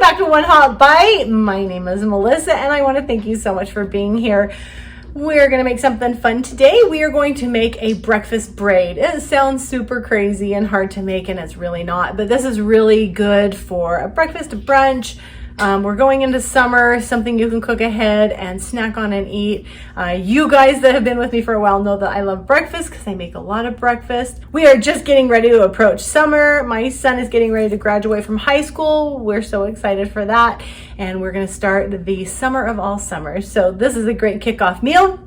back to One Hot Bite. My name is Melissa and I want to thank you so much for being here. We're going to make something fun today. We are going to make a breakfast braid. It sounds super crazy and hard to make, and it's really not, but this is really good for a breakfast, a brunch. We're going into summer, something you can cook ahead and snack on and eat. You guys that have been with me for a while know that I love breakfast because I make a lot of breakfast. We are just getting ready to approach summer. My son is getting ready to graduate from high school. We're so excited for that. And we're gonna start the summer of all summers. So this is a great kickoff meal.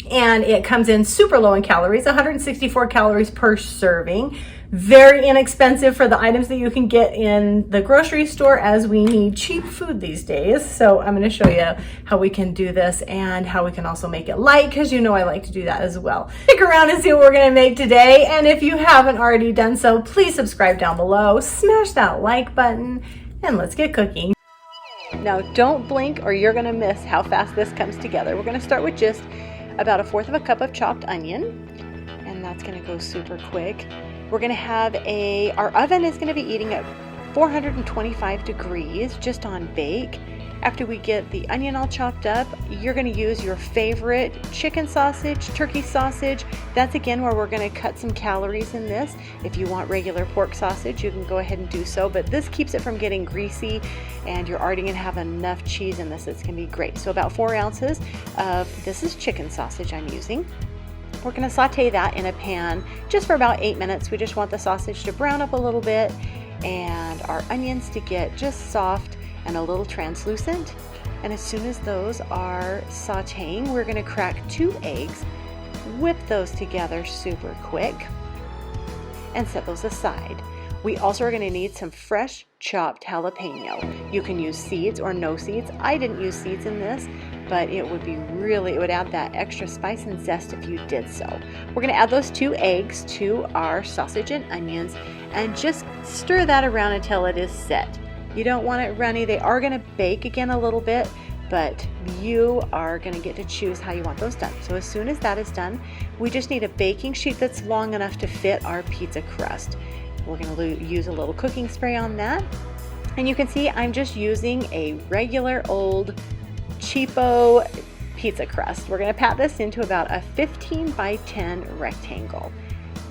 And it comes in super low in calories, 164 calories per serving. Very inexpensive for the items that you can get in the grocery store, as we need cheap food these days. So I'm going to show you how we can do this and how we can also make it light, because you know I like to do that as well. Stick around and see what we're going to make today. And if you haven't already done so, please subscribe down below, smash that like button, and let's get cooking. Now don't blink or you're going to miss how fast this comes together. We're going to start with just about 1/4 cup of chopped onion, and that's going to go super quick. We're going to have our oven is going to be eating at 425 degrees just on bake. After we get the onion all chopped up, you're going to use your favorite chicken sausage, turkey sausage. That's again where we're going to cut some calories in this. If you want regular pork sausage, you can go ahead and do so, but this keeps it from getting greasy, and you're already going to have enough cheese in this. It's going to be great. So about 4 ounces of, this is chicken sausage I'm using. We're going to saute that in a pan just for about 8 minutes. We just want the sausage to brown up a little bit and our onions to get just soft and a little translucent. And as soon as those are sauteing, we're going to crack 2 eggs, whip those together super quick, and set those aside. We also are going to need some fresh chopped jalapeno. You can use seeds or no seeds. I didn't use seeds in this, but it would add that extra spice and zest if you did so. We're going to add those 2 eggs to our sausage and onions and just stir that around until it is set. You don't want it runny. They are going to bake again a little bit, but you are going to get to choose how you want those done. So as soon as that is done, we just need a baking sheet that's long enough to fit our pizza crust. We're going to use a little cooking spray on that. And you can see I'm just using a regular old cheapo pizza crust. We're going to pat this into about a 15 by 10 rectangle.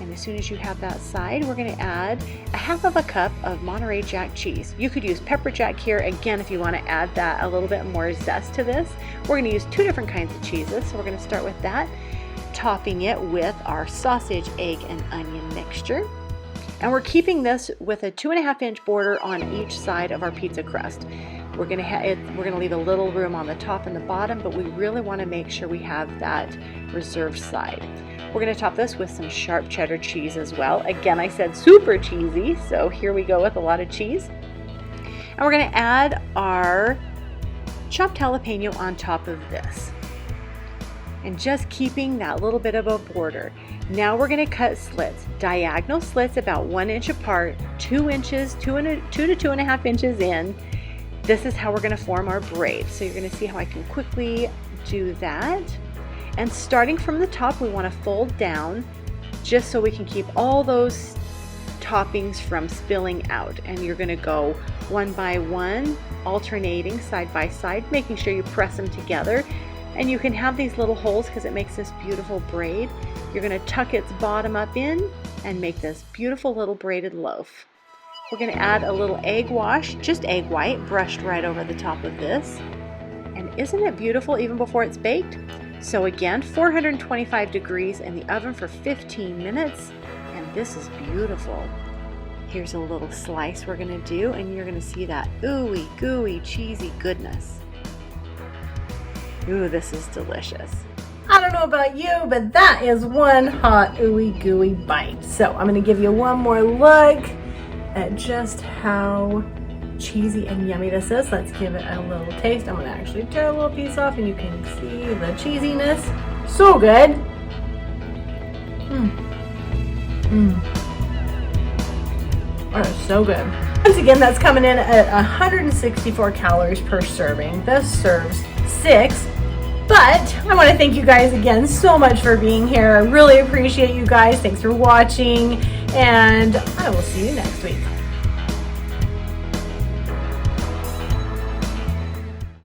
And as soon as you have that side, we're going to add 1/2 cup of Monterey Jack cheese. You could use pepper jack here, again, if you want to add that a little bit more zest to this. We're going to use 2 different kinds of cheeses, so we're going to start with that, topping it with our sausage, egg, and onion mixture. And we're keeping this with a 2.5-inch border on each side of our pizza crust. We're going to leave a little room on the top and the bottom, but we really want to make sure we have that reserved side. We're going to top this with some sharp cheddar cheese as well. Again, I said super cheesy, so here we go with a lot of cheese. And we're going to add our chopped jalapeno on top of this, and just keeping that little bit of a border. Now we're going to cut slits, diagonal slits about 1 inch apart, 2 inches, 2 to 2.5 inches in. This is how we're going to form our braid. So you're going to see how I can quickly do that. And starting from the top, we want to fold down just so we can keep all those toppings from spilling out. And you're going to go one by one, alternating side by side, making sure you press them together. And you can have these little holes because it makes this beautiful braid. You're going to tuck its bottom up in and make this beautiful little braided loaf. We're going to add a little egg wash, just egg white, brushed right over the top of this. And isn't it beautiful even before it's baked? So again, 425 degrees in the oven for 15 minutes, and this is beautiful. Here's a little slice we're going to do, and you're going to see that ooey gooey cheesy goodness. Ooh, this is delicious. I don't know about you, but that is one hot ooey gooey bite. So I'm going to give you one more look at just how cheesy and yummy this is. Let's give it a little taste. I'm going to actually tear a little piece off and you can see the cheesiness. So good. That is so good. Once again, that's coming in at 164 calories per serving. This serves 6. But I want to thank you guys again so much for being here. I really appreciate you guys. Thanks for watching, and I will see you next week.